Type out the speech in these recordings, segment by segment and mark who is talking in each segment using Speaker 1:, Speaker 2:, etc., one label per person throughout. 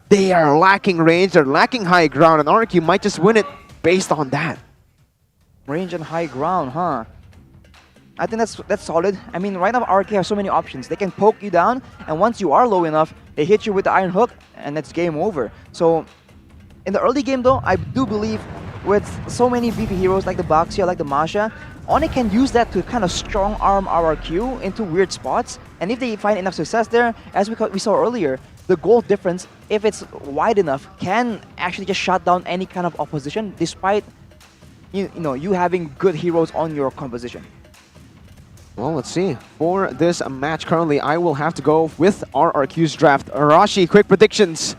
Speaker 1: they are lacking range, they're lacking high ground, and RRQ might just win it based on that.
Speaker 2: Range and high ground, huh? I think that's solid. I mean, right now RRQ has so many options. They can poke you down, and once you are low enough, they hit you with the Iron Hook, and it's game over. So, in the early game though, I do believe with so many BP heroes like the Baxia, like the Masha, ONIC can use that to kind of strong arm RRQ into weird spots. And if they find enough success there, as we saw earlier, the gold difference, if it's wide enough, can actually just shut down any kind of opposition despite you having good heroes on your composition.
Speaker 1: Well, let's see. For this match currently, I will have to go with RRQ's draft. Arashi, quick predictions.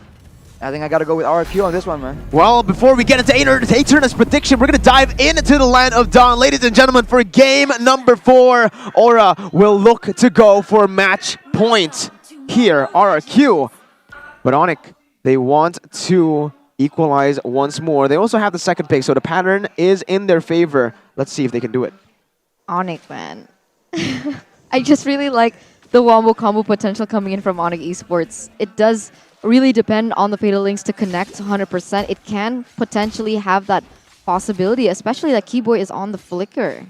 Speaker 2: I think I gotta go with RRQ on this one, man.
Speaker 1: Well, before we get into Aeternus prediction, we're going to dive into the land of Dawn. Ladies and gentlemen, for game number 4, Aura will look to go for match point here, RRQ. But ONIC, they want to equalize once more. They also have the second pick, so the pattern is in their favor. Let's see if they can do it.
Speaker 3: ONIC, man. I just really like the wombo combo potential coming in from ONIC Esports. It does really depend on the Fatal Links to connect 100%. It can potentially have that possibility, especially that Keyboy is on the flicker.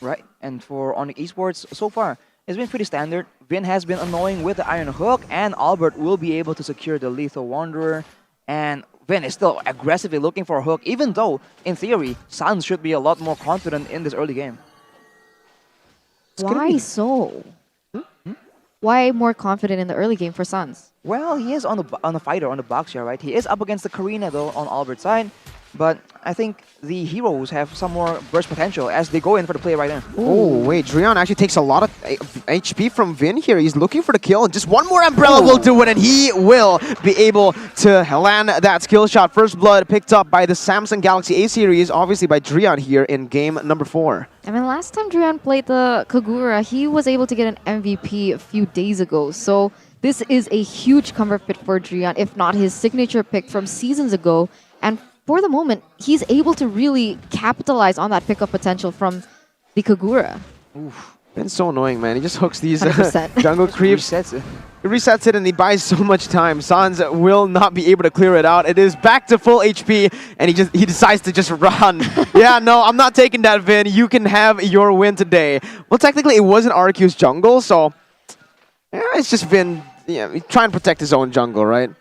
Speaker 2: Right, and for ONIC Esports, so far, it's been pretty standard. Vin has been annoying with the Iron Hook, and Albert will be able to secure the Lethal Wanderer. And Vin is still aggressively looking for a hook, even though, in theory, Sans should be a lot more confident in this early game.
Speaker 3: Why so? Why more confident in the early game for Sans?
Speaker 2: Well, he is on the fighter, on the Baxia, right? He is up against the Karina, though, on Albert's side. But I think the heroes have some more burst potential as they go in for the play right now.
Speaker 1: Oh, wait. Drian actually takes a lot of HP from Vin here. He's looking for the kill. And just one more Umbrella will do it, and he will be able to land that skill shot. First blood picked up by the Samsung Galaxy A series, obviously by Drian here in game number 4.
Speaker 3: I mean, last time Drian played the Kagura, he was able to get an MVP a few days ago. So this is a huge comfort pick for Drian, if not his signature pick from seasons ago. And for the moment, he's able to really capitalize on that pickup potential from the Kagura.
Speaker 1: Oof. Vin's so annoying, man. He just hooks these
Speaker 3: 100%.
Speaker 1: jungle creeps.
Speaker 2: Resets it.
Speaker 1: He resets it and he buys so much time. Sans will not be able to clear it out. It is back to full HP and he decides to just run. Yeah, no, I'm not taking that, Vin. You can have your win today. Well, technically it wasn't RQ's jungle, so yeah, it's just Vin trying to protect his own jungle, right?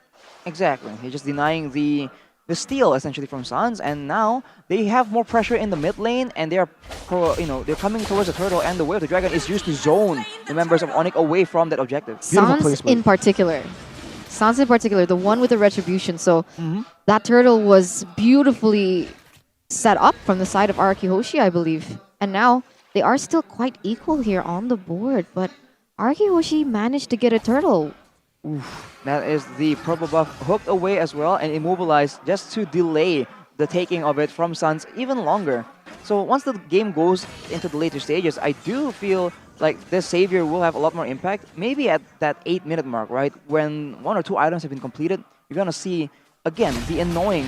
Speaker 2: Exactly. He's just denying the steal essentially from Sans, and now they have more pressure in the mid lane, and they're coming towards the turtle, and the way of the dragon is used to zone the members of ONIC away from that objective.
Speaker 3: Sans in particular, the one with the retribution. So that turtle was beautifully set up from the side of RRQ Hoshi, I believe, and now they are still quite equal here on the board. But RRQ Hoshi managed to get a turtle.
Speaker 2: Oof. That is the purple buff hooked away as well and immobilized just to delay the taking of it from Sans even longer. So once the game goes into the later stages, I do feel like this Savior will have a lot more impact. Maybe at that 8-minute mark, right? When 1 or 2 items have been completed, you're going to see, again, the annoying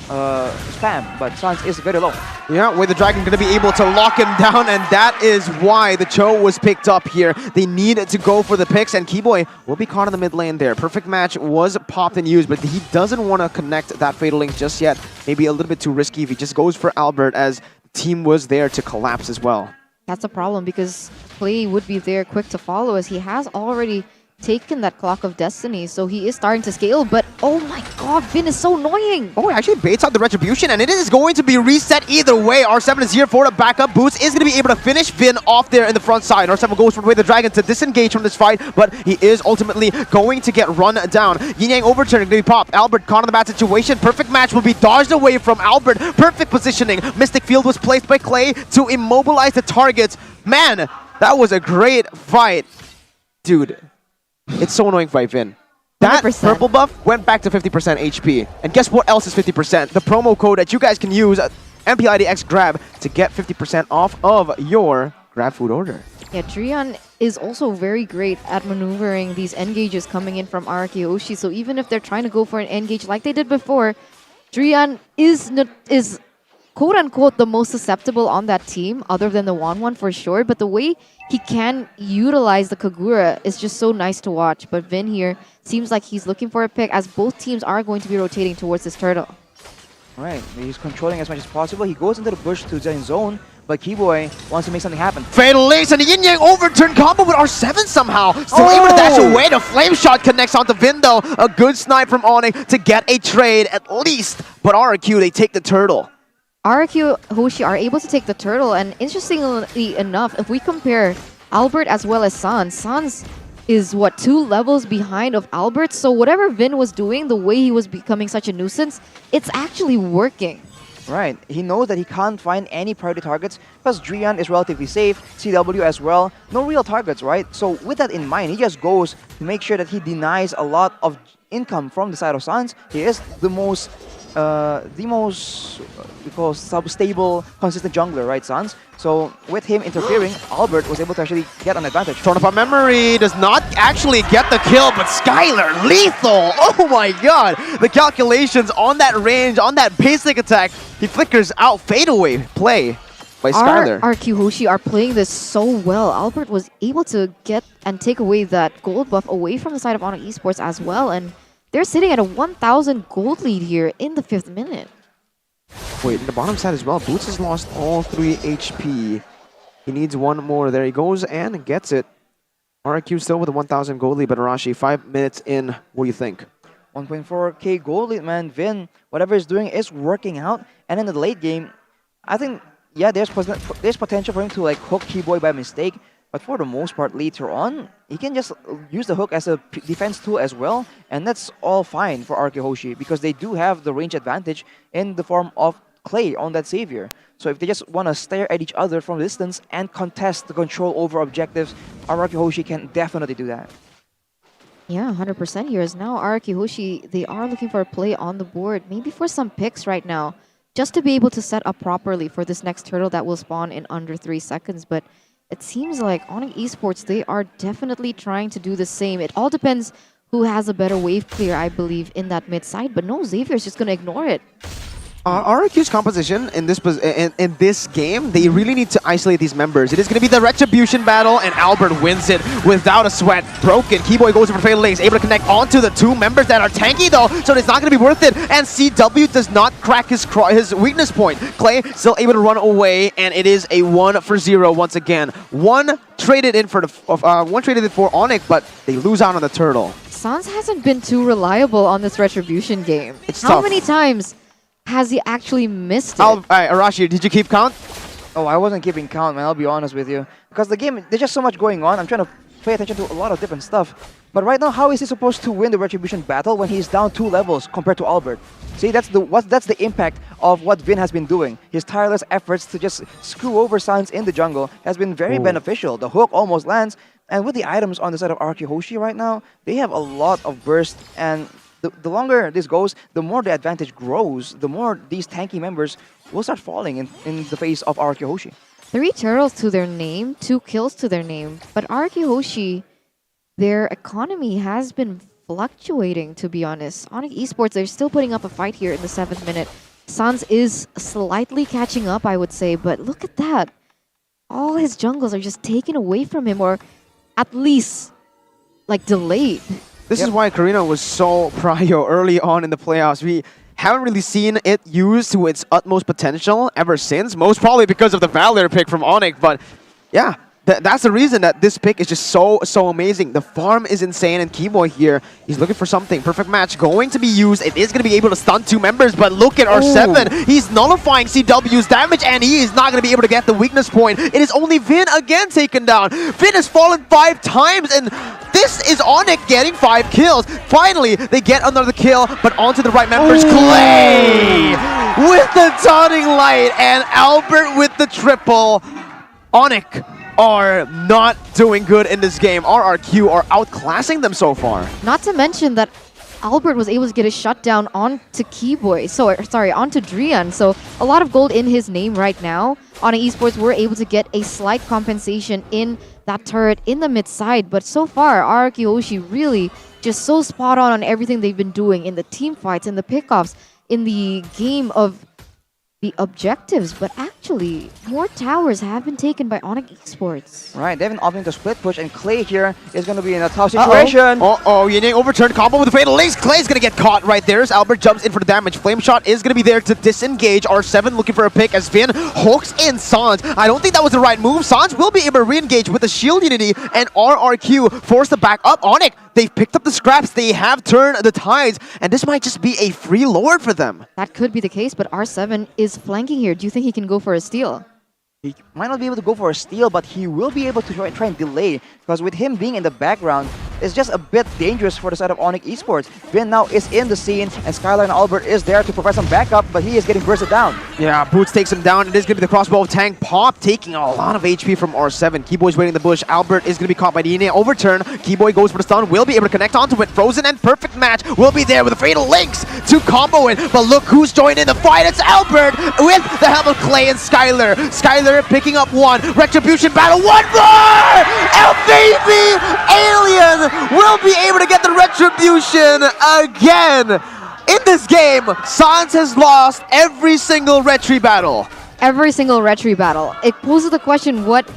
Speaker 2: spam, but Sans is very low.
Speaker 1: Yeah, with the dragon going to be able to lock him down, and that is why the Cho was picked up here. They need to go for the picks, and Keyboy will be caught in the mid lane there. Perfect match was popped and used, but he doesn't want to connect that Fatal Link just yet. Maybe a little bit too risky if he just goes for Albert, as the team was there to collapse as well.
Speaker 3: That's a problem because Play would be there quick to follow, as he has already taken that Clock of Destiny, so he is starting to scale, but oh my god, Vin is so annoying!
Speaker 1: Oh, he actually baits out the Retribution, and it is going to be reset either way. R7 is here for the backup boost, is going to be able to finish Vin off there in the front side. R7 goes for the way the Dragon to disengage from this fight, but he is ultimately going to get run down. Yin Yang overturning to be popped. Albert caught in the bad situation. Perfect match will be dodged away from Albert. Perfect positioning. Mystic Field was placed by Clay to immobilize the targets. Man, that was a great fight. Dude. It's so annoying for Vin. That
Speaker 3: 100%.
Speaker 1: purple buff went back to 50% HP. And guess what else is 50%? The promo code that you guys can use, MPL ID GRAB, to get 50% off of your Grab food order.
Speaker 3: Yeah, Drian is also very great at maneuvering these engages coming in from RRQ Hoshi. So even if they're trying to go for an engage like they did before, Drian is quote unquote the most susceptible on that team, other than the 1-1 for sure. But the way he can utilize the Kagura is just so nice to watch. But Vin here seems like he's looking for a pick, as both teams are going to be rotating towards this turtle.
Speaker 2: Right, he's controlling as much as possible. He goes into the bush to Zen zone, but Keyboy wants to make something happen.
Speaker 1: Fatal Links and the Yin Yang overturn combo with R7 somehow. Still able to dash away. The flame shot connects onto Vin though. A good snipe from ONIC to get a trade at least. But RRQ, they take the turtle.
Speaker 3: RRQ Hoshi are able to take the turtle, and interestingly enough, if we compare Albert as well as Sans is what, 2 levels behind of Albert. So whatever Vin was doing, the way he was becoming such a nuisance, it's actually working.
Speaker 2: Right, he knows that he can't find any priority targets because Drian is relatively safe, CW as well, no real targets, right? So with that in mind, he just goes to make sure that he denies a lot of income from the side of Sans. He is the most we call stable, consistent jungler, right, Sans? So with him interfering, Albert was able to actually get an advantage.
Speaker 1: Torn apart memory does not actually get the kill, but Skylar, lethal! Oh my god! The calculations on that range, on that basic attack, he flickers out, fadeaway play by Skylar.
Speaker 3: RRQ Hoshi are playing this so well. Albert was able to get and take away that gold buff away from the side of ONIC ESports as well, and they're sitting at a 1,000 gold lead here in the 5th minute.
Speaker 1: Wait, in the bottom side as well, Boots has lost all 3 HP. He needs one more. There he goes and gets it. RRQ still with a 1,000 gold lead, but Arashi, 5 minutes in, what do you think?
Speaker 2: 1.4k gold lead, man. Vin, whatever he's doing is working out. And in the late game, I think, yeah, there's potential for him to like hook Keyboy by mistake. But for the most part, later on, he can just use the hook as a defense tool as well. And that's all fine for RRQ Hoshi because they do have the range advantage in the form of Clay on that Savior. So if they just want to stare at each other from distance and contest the control over objectives, RRQ Hoshi can definitely do that.
Speaker 3: Yeah, 100% here is now RRQ Hoshi, they are looking for a play on the board, maybe for some picks right now, just to be able to set up properly for this next turtle that will spawn in under 3 seconds. But it seems like ONIC ESports, they are definitely trying to do the same. It all depends who has a better wave clear, I believe, in that mid side. But no, Xavier's just going to ignore it.
Speaker 1: RRQ's composition in this game, they really need to isolate these members. It is going to be the Retribution battle, and Albert wins it without a sweat. Broken. Keyboy goes over Fatal Links, able to connect onto the 2 members that are tanky though, so it's not going to be worth it. And CW does not crack his weakness point. Clay still able to run away, and it is a 1-for-0 once again. One traded in for ONIC, but they lose out on the turtle.
Speaker 3: Sans hasn't been too reliable on this Retribution game.
Speaker 1: It's
Speaker 3: How
Speaker 1: tough.
Speaker 3: many times has he actually missed it?
Speaker 1: Arashi, did you keep count?
Speaker 2: Oh, I wasn't keeping count, man. I'll be honest with you. Because the game, there's just so much going on. I'm trying to pay attention to a lot of different stuff. But right now, how is he supposed to win the Retribution battle when he's down 2 levels compared to Albert? See, that's the impact of what Vin has been doing. His tireless efforts to just screw over Sans in the jungle has been very beneficial. The hook almost lands. And with the items on the side of RRQ Hoshi right now, they have a lot of burst, and the longer this goes, the more the advantage grows, the more these tanky members will start falling in the face of RRQ Hoshi.
Speaker 3: 3 turtles to their name, 2 kills to their name. But RRQ Hoshi, their economy has been fluctuating, to be honest. ONIC ESports, they're still putting up a fight here in the 7th minute. Sans is slightly catching up, I would say, but look at that. All his jungles are just taken away from him, or at least, like, delayed.
Speaker 1: This is why Karina was so prio early on in the playoffs. We haven't really seen it used to its utmost potential ever since, most probably because of the Valor pick from ONIC, but yeah. That's the reason that this pick is just so amazing. The farm is insane, and Keyboy here, he's looking for something. Perfect match going to be used. It is going to be able to stun 2 members, but look at R7. He's nullifying CW's damage, and he is not going to be able to get the weakness point. It is only Vin again taken down. Vin has fallen 5 times, and this is ONIC getting 5 kills. Finally, they get another kill, but onto the right members. Clay with the taunting light, and Albert with the triple. ONIC are not doing good in this game. RRQ are outclassing them so far.
Speaker 3: Not to mention that Albert was able to get a shutdown onto Keyboy, onto Drian. So a lot of gold in his name right now. ONIC ESports were able to get a slight compensation in that turret in the mid side, but so far RRQ Hoshi really just so spot on everything they've been doing in the team fights, in the pickoffs, in the game of the objectives, but actually, more towers have been taken by ONIC ESports.
Speaker 2: Right, they've been opting to split push, and Clay here is going to be in a tough situation.
Speaker 1: Yining overturned combo with the fatal links. Clay's gonna get caught right there as Albert jumps in for the damage. Flame shot is gonna be there to disengage. R7 looking for a pick as Finn hooks in Sans. I don't think that was the right move. Sans will be able to re-engage with the shield unity, and RRQ forced to back up ONIC. They've picked up the scraps. They have turned the tides, and this might just be a free lord for them.
Speaker 3: That could be the case, but R7 is flanking here. Do you think he can go for a steal?
Speaker 2: He might not be able to go for a steal, but he will be able to try and delay, because with him being in the background, it's just a bit dangerous for the side of ONIC ESports. Vin now is in the scene, and Skylar and Albert is there to provide some backup, but he is getting bursted down.
Speaker 1: Yeah, Boots takes him down. It is going to be the crossbow tank. Pop taking a lot of HP from R7. Keyboy's waiting in the bush. Albert is going to be caught by the overturn. Keyboy goes for the stun. Will be able to connect onto it. Frozen and perfect match will be there with the fatal links to combo it. But look who's joined in the fight. It's Albert with the help of Clay and Skylar. Skylar picking up one. Retribution battle. One more! MLBB Alien will be able to get the retribution again. In this game, Sans has lost every single retry battle.
Speaker 3: Every single retry battle. It poses the question, what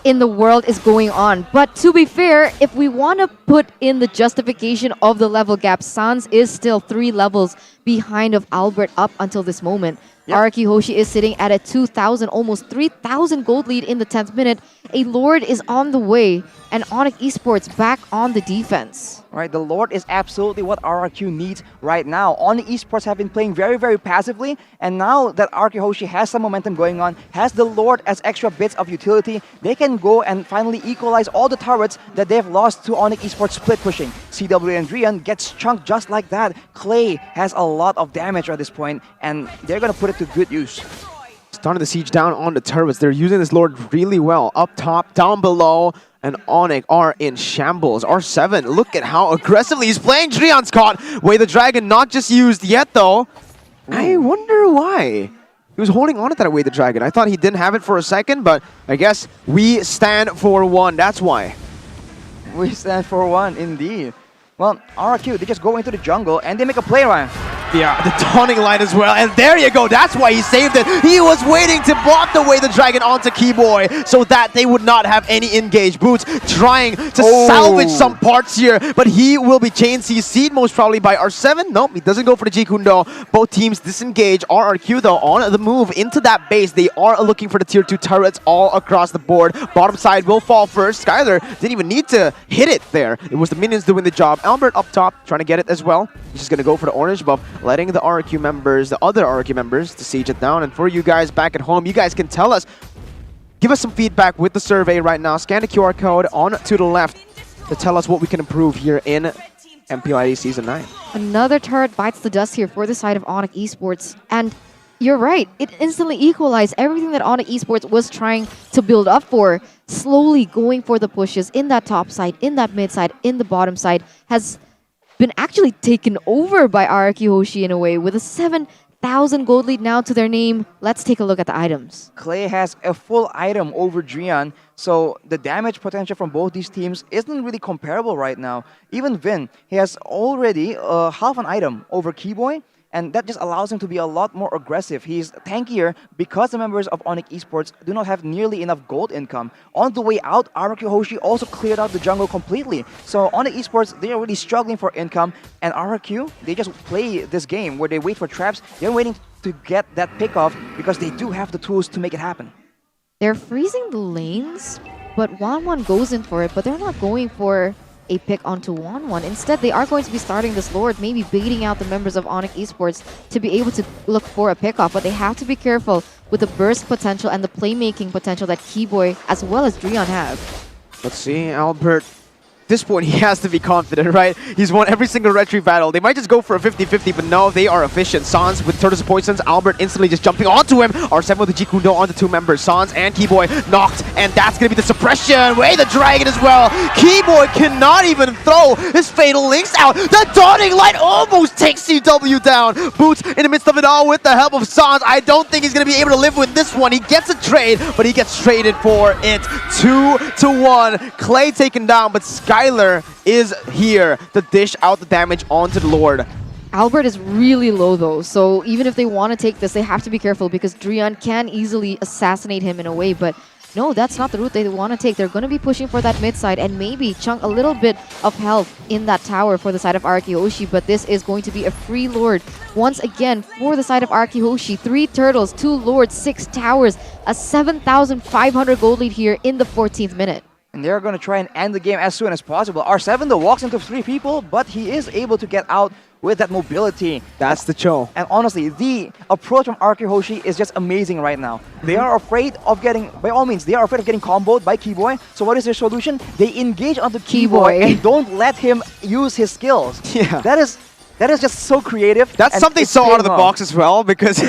Speaker 3: in the world is going on? But to be fair, if we want to put in the justification of the level gap, Sans is still 3 levels behind of Albert up until this moment. Yep. RRQ Hoshi is sitting at a 2,000, almost 3,000 gold lead in the 10th minute. A Lord is on the way, and ONIC ESports back on the defense.
Speaker 2: Right, the Lord is absolutely what RRQ needs right now. ONIC ESports have been playing very, very passively, and now that RRQ Hoshi has some momentum going on, has the Lord as extra bits of utility, they can go and finally equalize all the turrets that they've lost to ONIC ESports split pushing. CW and Drian gets chunked just like that. Clay has a lot of damage at this point, and they're going to put it to good use.
Speaker 1: Starting the siege down on the turrets. They're using this Lord really well. Up top, down below, and ONIC are in shambles. R7, look at how aggressively he's playing. Drian's caught. Way the Dragon not just used yet, though. I wonder why. He was holding on to that Way the Dragon. I thought he didn't have it for a second, but I guess we stand for one. That's why.
Speaker 2: We stand for one, indeed. Well, RRQ, they just go into the jungle, and they make a play around.
Speaker 1: Yeah, the taunting line as well. And there you go. That's why he saved it. He was waiting to block the Way the Dragon onto Keyboy so that they would not have any engage. Boots trying to salvage some parts here, but he will be chain CC'd most probably by R7. Nope, he doesn't go for the Jikundo. Both teams disengage. RRQ, though, on the move into that base. They are looking for the tier 2 turrets all across the board. Bottom side will fall first. Skylar didn't even need to hit it there. It was the minions doing the job. Albert up top trying to get it as well. He's just going to go for the orange buff, letting the RRQ members, the other RRQ members, to siege it down. And for you guys back at home, you guys can tell us, give us some feedback with the survey right now. Scan the QR code on to the left to tell us what we can improve here in MPL ID Season 9.
Speaker 3: Another turret bites the dust here for the side of ONIC ESports. And you're right, it instantly equalized everything that ONIC ESports was trying to build up for. Slowly going for the pushes in that top side, in that mid side, in the bottom side, has been actually taken over by RRQ Hoshi in a way with a 7,000 gold lead now to their name. Let's take a look at the items.
Speaker 2: Clay has a full item over Drian, so the damage potential from both these teams isn't really comparable right now. Even Vin, he has already half an item over Keyboy, and that just allows him to be a lot more aggressive. He's tankier because the members of ONIC ESports do not have nearly enough gold income. On the way out, RRQ Hoshi also cleared out the jungle completely. So ONIC ESports, they are really struggling for income, and RRQ, they just play this game where they wait for traps. They're waiting to get that pick off because they do have the tools to make it happen.
Speaker 3: They're freezing the lanes, but 1-1 goes in for it, but they're not going for a pick onto 1-1. Instead, they are going to be starting this Lord, maybe baiting out the members of ONIC ESports to be able to look for a pick-off, but they have to be careful with the burst potential and the playmaking potential that Keyboy as well as Drian have.
Speaker 1: Let's see, Albert. At this point, he has to be confident, right? He's won every single retry battle. They might just go for a 50-50, but no, they are efficient. Sans with Turtles Poisons, Albert instantly just jumping onto him. R7 with the Jikundo onto 2 members. Sans and Keyboy knocked, and that's going to be the suppression. Way the Dragon as well. Keyboy cannot even throw his fatal links out. The Dawning Light almost takes CW down. Boots in the midst of it all with the help of Sans. I don't think he's going to be able to live with this one. He gets a trade, but he gets traded for it. 2-1. Clay taken down, but Skylar is here to dish out the damage onto the Lord.
Speaker 3: Albert is really low though, so even if they want to take this, they have to be careful because Drian can easily assassinate him in a way, but no, that's not the route they want to take. They're going to be pushing for that mid side and maybe chunk a little bit of health in that tower for the side of RRQ Hoshi, but this is going to be a free lord once again for the side of RRQ Hoshi. 3 turtles, 2 lords, 6 towers, a 7,500 gold lead here in the 14th minute.
Speaker 2: And they're going to try and end the game as soon as possible. R7 though walks into 3 people, but he is able to get out with that mobility.
Speaker 1: That's the show.
Speaker 2: And honestly, the approach from RRQ Hoshi is just amazing right now. They are afraid of getting, by all means, they are afraid of getting comboed by Keyboy. So what is their solution? They engage onto Keyboy and don't let him use his skills.
Speaker 1: Yeah.
Speaker 2: That is just so creative.
Speaker 1: That's
Speaker 2: and
Speaker 1: something
Speaker 2: it's
Speaker 1: so out of the
Speaker 2: paying
Speaker 1: box
Speaker 2: off.
Speaker 1: as well, because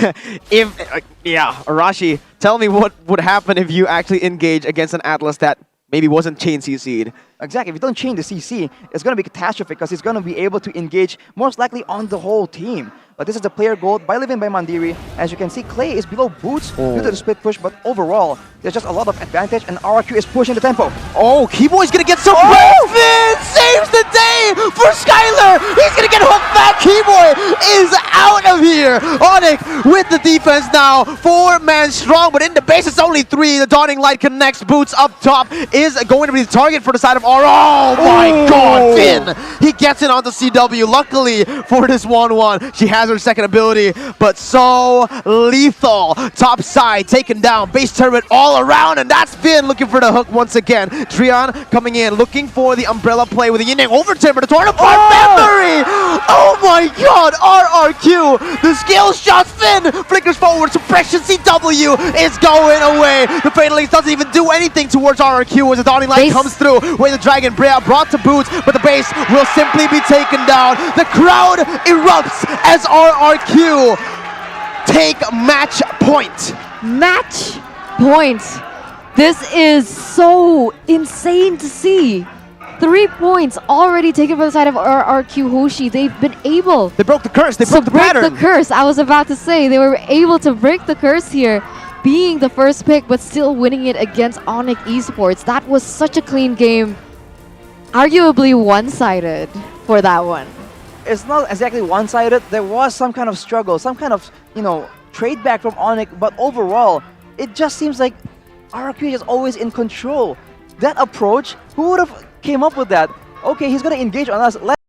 Speaker 1: if, Arashi, tell me what would happen if you actually engage against an Atlas that maybe wasn't chain CC'd.
Speaker 2: Exactly. If you don't change the CC, it's going to be catastrophic because he's going to be able to engage most likely on the whole team. But this is the player gold by Livin by Mandiri. As you can see, Clay is below Boots due to the split push, but overall, there's just a lot of advantage and RRQ is pushing the tempo.
Speaker 1: Oh, Keyboy's gonna get some Finn saves the day for Skylar! He's gonna get hooked back! Keyboy is out of here! ONIC with the defense now, 4-man strong, but in the base it's only 3. The Dawning Light connects. Boots up top is going to be the target for the side of R. Oh my god, Finn! He gets it onto CW. Luckily for this 1-1, she has her second ability, but so lethal. Top side taken down, base turret all around, and that's Finn looking for the hook once again. Drian coming in, looking for the umbrella play with the Yin Yang overturn, but the tornado part memory! Oh my god, RRQ! The skill shot, Finn flickers forward, suppression, CW is going away. The Fatal Links doesn't even do anything towards RRQ as the Dawning Light comes through with the Dragon Brea brought to Boots, but the base will simply be taken down. The crowd erupts as RRQ take match point.
Speaker 3: Match point. This is so insane to see. 3 points already taken by the side of RRQ Hoshi. They've been able
Speaker 1: They broke the curse. They
Speaker 3: to
Speaker 1: broke the
Speaker 3: break
Speaker 1: pattern.
Speaker 3: the curse. I was about to say they were able to break the curse here, being the first pick, but still winning it against ONIC ESports. That was such a clean game. Arguably one-sided for that one.
Speaker 2: It's not exactly one-sided. There was some kind of struggle, some kind of, trade back from ONIC, but overall, it just seems like RRQ is always in control. That approach, who would have came up with that? Okay, he's gonna engage on us.